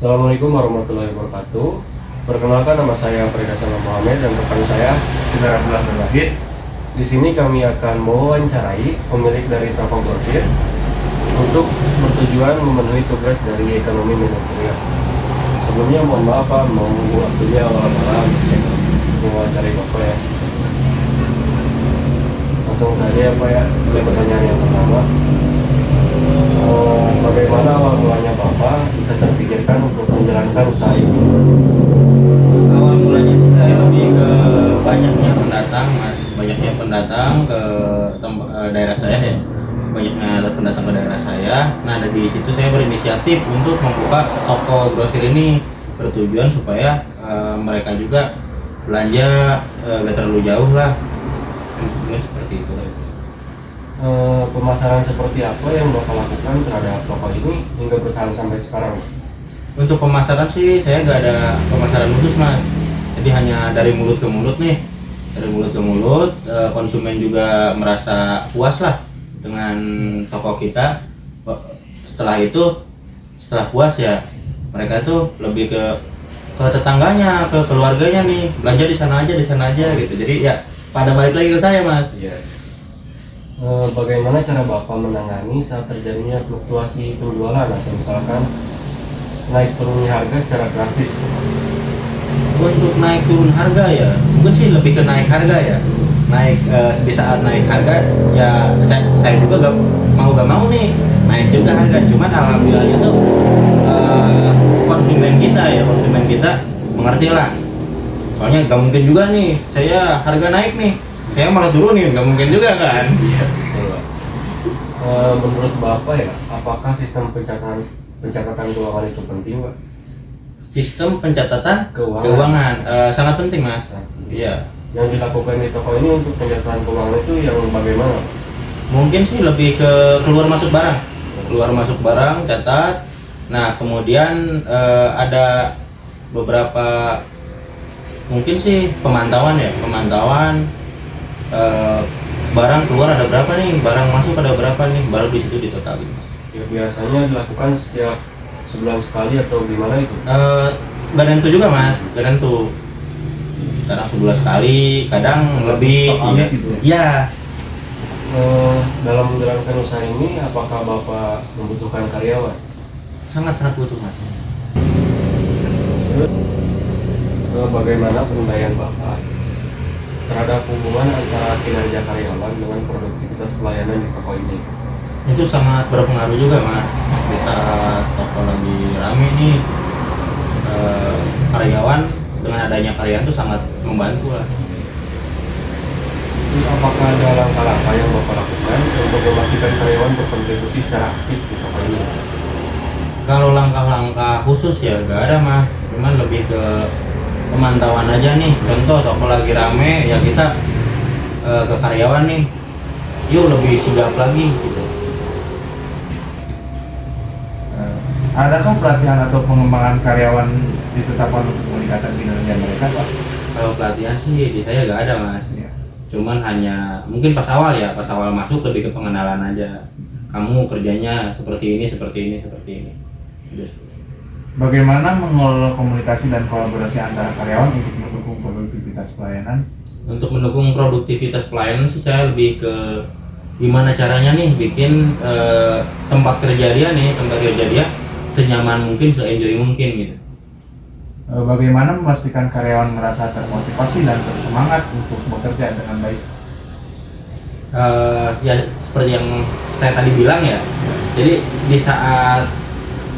Assalamualaikum warahmatullahi wabarakatuh. Perkenalkan, nama saya Freda Salam Muhammad dan rekan saya Indra Abdullah Wahid. Di sini kami akan mewawancarai pemilik dari toko grosir untuk bertujuan memenuhi tugas dari ekonomi manajerial. Sebelumnya mohon maaf Pak, mau waktunya awal-awal mewawancarai Bapak ya. Langsung saja Pak ya, oleh pertanyaan yang pertama. Bagaimana awal mulanya Bapak bisa terpikirkan untuk menjalankan usaha ini? Awal mulanya sih saya lebih ke banyaknya pendatang, mas. Banyaknya pendatang ke daerah saya ya. Banyaknya pendatang ke daerah saya. Nah, dari situ saya berinisiatif untuk membuka toko grosir ini, bertujuan supaya mereka juga belanja gak terlalu jauh lah. Mungkin seperti itu. Pemasaran seperti apa yang Bapak lakukan terhadap toko ini hingga bertahan sampai sekarang? Untuk pemasaran sih saya nggak ada pemasaran khusus, mas. Jadi hanya dari mulut ke mulut nih, dari mulut ke mulut. Konsumen juga merasa puas lah dengan toko kita. Setelah itu, setelah puas ya, mereka tuh lebih ke tetangganya, ke keluarganya nih, belanja di sana aja gitu. Jadi ya pada balik lagi ke saya, mas. Iya. Bagaimana cara Bapak menangani saat terjadinya fluktuasi penjualan atau misalkan naik turunnya harga secara drastis? Untuk naik turun harga ya, mungkin sih lebih ke naik harga ya. Naik di saat naik harga ya saya juga gak mau nih naik juga harga. Cuman alhamdulillahnya tuh konsumen kita mengerti lah. Soalnya gak mungkin juga nih saya harga naik nih, saya malah turunin, gak mungkin juga kan. Iya. Menurut Bapak ya, apakah sistem pencatatan keuangan itu penting, Pak? Sistem pencatatan Keuangan. keuangan sangat penting, mas. Iya. Yang dilakukan di toko ini untuk pencatatan keuangan itu yang bagaimana? Mungkin sih lebih ke keluar masuk barang, catat. Nah, kemudian ada beberapa mungkin sih pemantauan barang keluar ada berapa nih, barang masuk ada berapa nih, baru di situ ditotalin. Ya, biasanya dilakukan setiap sebulan sekali atau gimana itu? Gak nentu juga, mas, gak nentu. Kadang sebulan sekali, kadang lebih. Habis gitu ya? Iya. Dalam menjalankan usaha ini, apakah Bapak membutuhkan karyawan? Sangat butuh, mas. Bagaimana penilaian Bapak terhadap hubungan antara kinerja karyawan dengan produktivitas pelayanan di toko ini? Itu sangat berpengaruh juga, mas. Di saat toko lagi rame nih, karyawan, dengan adanya karyawan itu sangat membantu lah. Terus apakah ada langkah-langkah yang Bapak lakukan untuk memastikan karyawan berkontribusi secara aktif di toko ini? Kalau langkah-langkah khusus ya gak ada, mas. Cuman lebih ke pemantauan aja nih. Contoh toko lagi rame ya kita ke karyawan nih, yuk lebih sigap lagi gitu. Adakah pelatihan atau pengembangan karyawan ditetapkan untuk meningkatkan kinerja mereka, Pak? Kalau pelatihan sih di saya gak ada, mas. Ya. Cuman hanya mungkin pas awal masuk lebih ke pengenalan aja. Kamu kerjanya seperti ini. Gitu. Bagaimana mengelola komunikasi dan kolaborasi antara karyawan untuk mendukung produktivitas pelayanan? Untuk mendukung produktivitas pelayanan sih saya lebih ke gimana caranya nih bikin tempat kerja dia senyaman mungkin, se-enjoy mungkin gitu. Bagaimana memastikan karyawan merasa termotivasi dan bersemangat untuk bekerja dengan baik? Ya seperti yang saya tadi bilang ya. Jadi di saat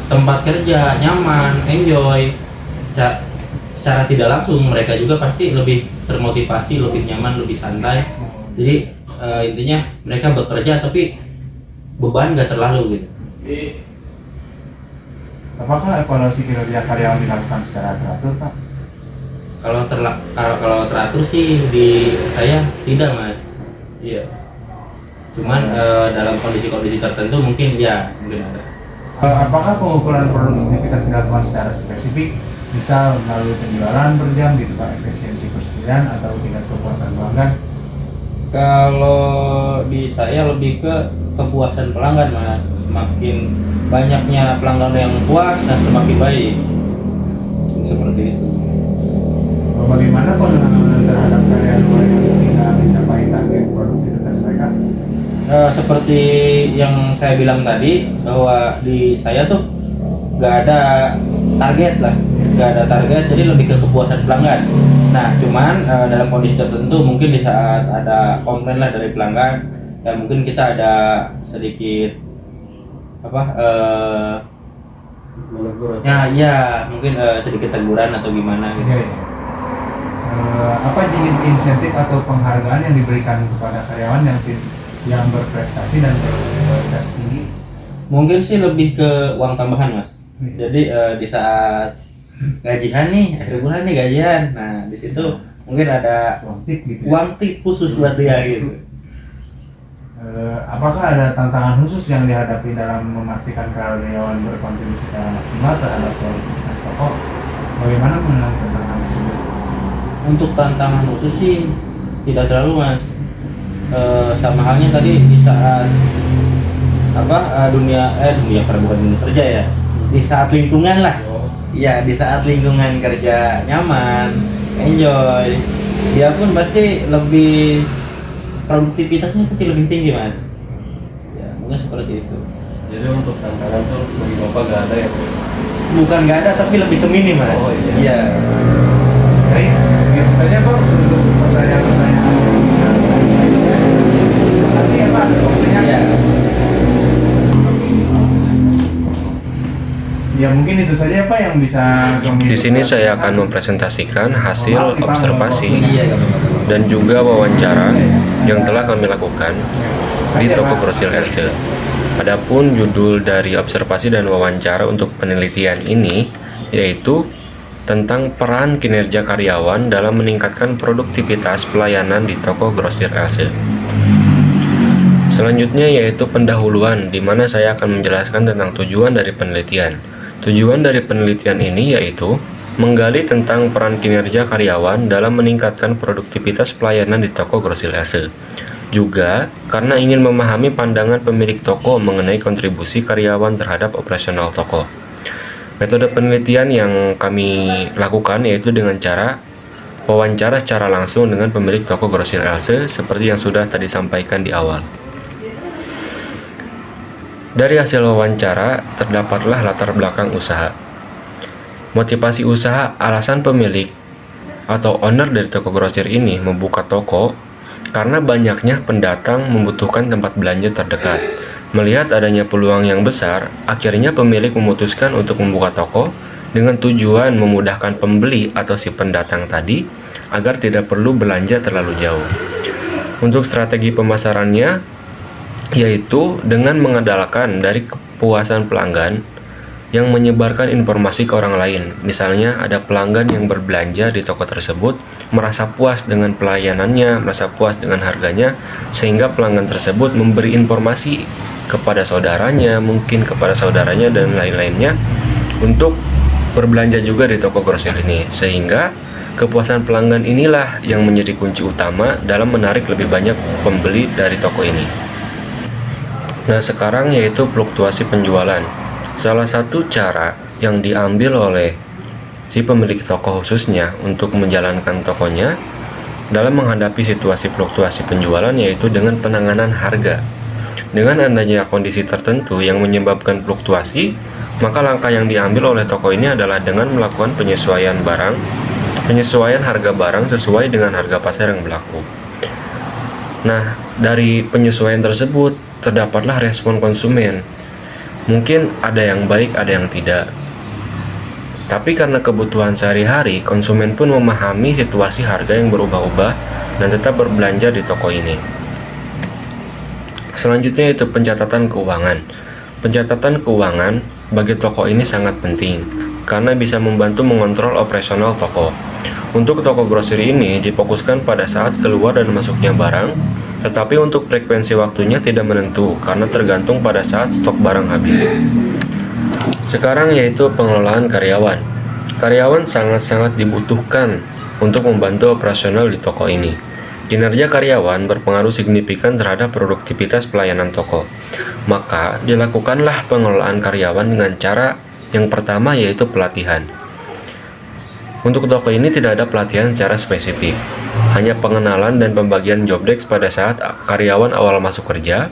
tempat kerja nyaman, enjoy, secara tidak langsung mereka juga pasti lebih termotivasi, lebih nyaman, lebih santai. Jadi intinya mereka bekerja tapi beban gak terlalu gitu. Apakah evaluasi kinerja karyawan dilakukan secara teratur, Pak? Kalau teratur sih di saya tidak, mas. Iya. Cuman dalam kondisi-kondisi tertentu mungkin ada. Apakah pengukuran produktivitas dilakukan secara spesifik, misal melalui penjualan per jam gitu, Pak, efisiensi persediaan atau tingkat kepuasan pelanggan? Kalau di saya lebih ke kepuasan pelanggan, mas. Semakin banyaknya pelanggan yang puas dan semakin baik. seperti itu. Bagaimana penanganan terhadap karyawan yang tidak mencapai target produktivitas mereka? Seperti yang saya bilang tadi, bahwa di saya tuh nggak ada target lah, nggak ada target, jadi lebih ke kepuasan pelanggan. Nah, cuman dalam kondisi tertentu mungkin di saat ada komplain lah dari pelanggan, ya mungkin kita ada sedikit Menegur. ya mungkin sedikit teguran atau gimana gitu. Oke. Apa jenis insentif atau penghargaan yang diberikan kepada karyawan yang berprestasi dan berkualitas tinggi? Mungkin sih lebih ke uang tambahan, Mas. Jadi di saat gajian nih, akhir bulan nih gajian. Nah, di situ mungkin ada Uang tip gitu ya? uang tip khusus buat dia gitu. Apakah ada tantangan khusus yang dihadapi dalam memastikan karyawan berkontribusi secara maksimal terhadap produktivitas toko? Bagaimana menangani tantangan tersebut? Untuk tantangan khusus sih tidak terlalu, Mas. Sama halnya tadi di saat dunia karena bukan dunia kerja ya. Di saat lingkungan lah. Iya, di saat lingkungan kerja nyaman, enjoy, dia pun pasti lebih produktivitasnya pasti lebih tinggi, Mas. Ya, mungkin seperti itu. Jadi untuk tantangan tuh bagi bapak gak ada ya? Bukan nggak ada, tapi lebih ke minim, Mas. Oh, iya. Iya. Baik, segitu saja Pak untuk pertanyaan-pertanyaan. Terima kasih ya Pak atas waktunya. Iya. Ya mungkin itu saja Pak yang bisa kami. Di sini saya akan mempresentasikan hasil observasi Iya, nggak apa-apa. dan juga wawancara yang telah kami lakukan di toko grosir RC. Adapun judul dari observasi dan wawancara untuk penelitian ini yaitu tentang peran kinerja karyawan dalam meningkatkan produktivitas pelayanan di toko grosir RC. Selanjutnya yaitu pendahuluan, di mana saya akan menjelaskan tentang tujuan dari penelitian. Tujuan dari penelitian ini yaitu menggali tentang peran kinerja karyawan dalam meningkatkan produktivitas pelayanan di toko grosir RC. Juga karena ingin memahami pandangan pemilik toko mengenai kontribusi karyawan terhadap operasional toko. Metode penelitian yang kami lakukan yaitu dengan cara wawancara secara langsung dengan pemilik toko grosir RC seperti yang sudah tadi sampaikan di awal. Dari hasil wawancara, terdapatlah latar belakang usaha. Motivasi usaha, alasan pemilik atau owner dari toko grosir ini membuka toko karena banyaknya pendatang membutuhkan tempat belanja terdekat. Melihat adanya peluang yang besar, akhirnya pemilik memutuskan untuk membuka toko dengan tujuan memudahkan pembeli atau si pendatang tadi agar tidak perlu belanja terlalu jauh. Untuk strategi pemasarannya yaitu dengan mengandalkan dari kepuasan pelanggan yang menyebarkan informasi ke orang lain. Misalnya ada pelanggan yang berbelanja di toko tersebut merasa puas dengan pelayanannya, merasa puas dengan harganya, sehingga pelanggan tersebut memberi informasi kepada saudaranya, mungkin kepada saudaranya dan lain-lainnya untuk berbelanja juga di toko grosir ini, sehingga kepuasan pelanggan inilah yang menjadi kunci utama dalam menarik lebih banyak pembeli dari toko ini. Nah, sekarang yaitu fluktuasi penjualan. Salah satu cara yang diambil oleh si pemilik toko khususnya untuk menjalankan tokonya dalam menghadapi situasi fluktuasi penjualan yaitu dengan penanganan harga. Dengan adanya kondisi tertentu yang menyebabkan fluktuasi, maka langkah yang diambil oleh toko ini adalah dengan melakukan penyesuaian harga barang sesuai dengan harga pasar yang berlaku. Nah, dari penyesuaian tersebut terdapatlah respon konsumen. Mungkin ada yang baik, ada yang tidak. Tapi karena kebutuhan sehari-hari, konsumen pun memahami situasi harga yang berubah-ubah dan tetap berbelanja di toko ini. Selanjutnya itu pencatatan keuangan. Pencatatan keuangan bagi toko ini sangat penting karena bisa membantu mengontrol operasional toko. Untuk toko grosir ini difokuskan pada saat keluar dan masuknya barang, tetapi untuk frekuensi waktunya tidak menentu karena tergantung pada saat stok barang habis. Sekarang yaitu pengelolaan karyawan. Karyawan sangat-sangat dibutuhkan untuk membantu operasional di toko ini. Kinerja karyawan berpengaruh signifikan terhadap produktivitas pelayanan toko. Maka dilakukanlah pengelolaan karyawan dengan cara yang pertama yaitu pelatihan. Untuk toko ini tidak ada pelatihan secara spesifik, hanya pengenalan dan pembagian job desk pada saat karyawan awal masuk kerja,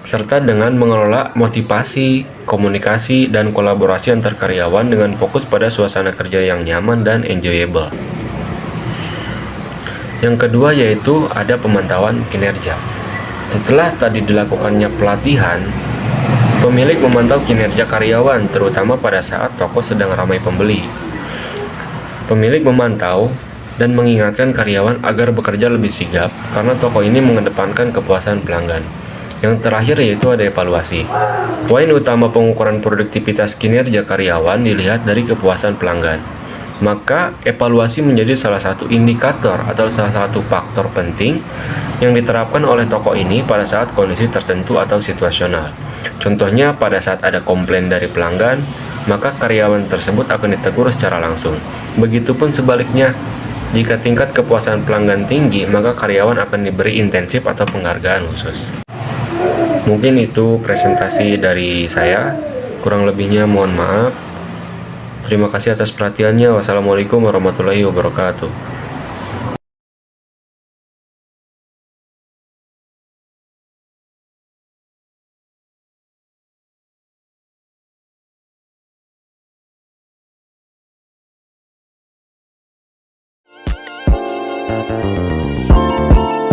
serta dengan mengelola motivasi, komunikasi, dan kolaborasi antar karyawan dengan fokus pada suasana kerja yang nyaman dan enjoyable. Yang kedua yaitu ada pemantauan kinerja. Setelah tadi dilakukannya pelatihan, pemilik memantau kinerja karyawan terutama pada saat toko sedang ramai pembeli. Pemilik memantau dan mengingatkan karyawan agar bekerja lebih sigap karena toko ini mengedepankan kepuasan pelanggan. Yang terakhir yaitu ada evaluasi. Poin utama pengukuran produktivitas kinerja karyawan dilihat dari kepuasan pelanggan. Maka evaluasi menjadi salah satu indikator atau salah satu faktor penting yang diterapkan oleh toko ini pada saat kondisi tertentu atau situasional. Contohnya pada saat ada komplain dari pelanggan, maka karyawan tersebut akan ditegur secara langsung. Begitupun sebaliknya, jika tingkat kepuasan pelanggan tinggi, maka karyawan akan diberi intensif atau penghargaan khusus. Mungkin itu presentasi dari saya, kurang lebihnya mohon maaf. Terima kasih atas perhatiannya. Wassalamualaikum warahmatullahi wabarakatuh. Thank you.